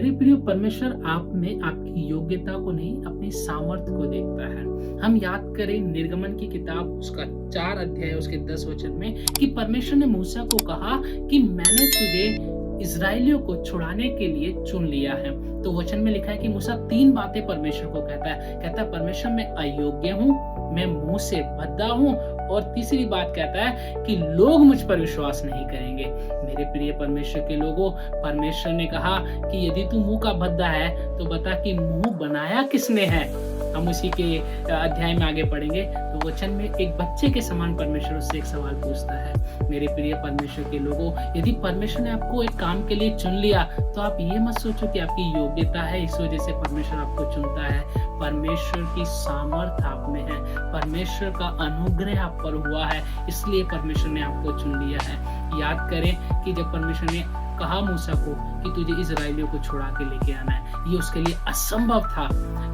मेरे प्रिय, परमेश्वर आप में आपकी योग्यता को नहीं, अपनी सामर्थ्य को देखता है। हम याद करें निर्गमन की किताब उसका 4 अध्याय उसके 10 वचन में कि परमेश्वर ने मूसा को कहा कि मैंने तुझे इस्राएलियों को छुड़ाने के लिए चुन लिया है। तो वचन में लिखा है कि मूसा 3 बातें परमेश्वर को कहता है परमेश्वर मैं अयोग्य हूँ, मैं मुंह से भद्दा हूँ, और तीसरी बात कहता है कि लोग मुझ पर विश्वास नहीं करेंगे। मेरे प्रिय परमेश्वर के लोगों, परमेश्वर ने कहा कि यदि तू मुंह का भद्दा है तो बता कि मुंह बनाया किसने है। हम उसी के अध्याय में आगे पढ़ेंगे तो वचन में एक बच्चे के समान परमेश्वर उससे एक सवाल पूछता है। मेरे प्रिय परमेश्वर के लोगों, यदि परमेश्वर ने आपको एक काम के लिए चुन लिया तो आप ये मत सोचो कि आपकी योग्यता है इस वजह से परमेश्वर आपको चुनता है। परमेश्वर की सामर्थ आप में है, परमेश्वर का अनुग्रह आप पर हुआ है, इसलिए परमेश्वर ने आपको चुन लिया है। याद करें कि जब परमेश्वर ने कहा मूसा को कि तुझे इजराइलियों को छुड़ा के लेके आना है, ये उसके लिए असंभव था,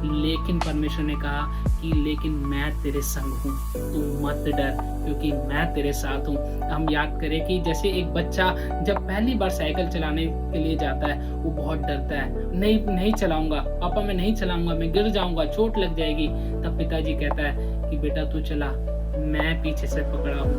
लेकिन परमेश्वर ने कहा कि लेकिन मैं तेरे संग हूँ, तू मत डर क्योंकि मैं तेरे साथ हूँ। हम याद करें कि जैसे एक बच्चा जब पहली बार साइकिल चलाने के लिए जाता है वो बहुत डरता है, नहीं चलाऊंगा पापा, मैं नहीं चलाऊंगा, मैं गिर जाऊंगा, चोट लग जाएगी। तब पिताजी कहता है कि बेटा तू चला, मैं पीछे से पकड़ा हूँ,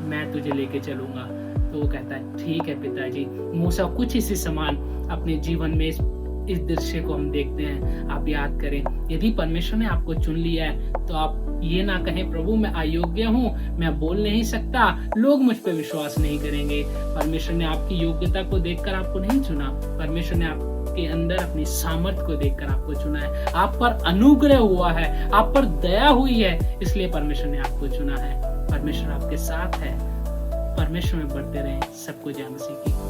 मैं तुझे लेके चलूंगा। तो वो कहता है ठीक है पिताजी। मूसा कुछ इसी समान अपने जीवन में इस दृश्य को हम देखते हैं। आप याद करें, यदि परमेश्वर ने आपको चुन लिया है तो आप ये ना कहें प्रभु मैं अयोग्य हूँ, मैं बोल नहीं सकता, लोग मुझ पर विश्वास नहीं करेंगे। परमेश्वर ने आपकी योग्यता को देखकर आपको नहीं चुना, परमेश्वर ने आपके अंदर अपनी सामर्थ्य को देखकर आपको चुना है। आप पर अनुग्रह हुआ है, आप पर दया हुई है, इसलिए परमेश्वर ने आपको चुना है। परमेश्वर आपके साथ है। परमेश्वर में बढ़ते रहें। सबको जय मसीह की।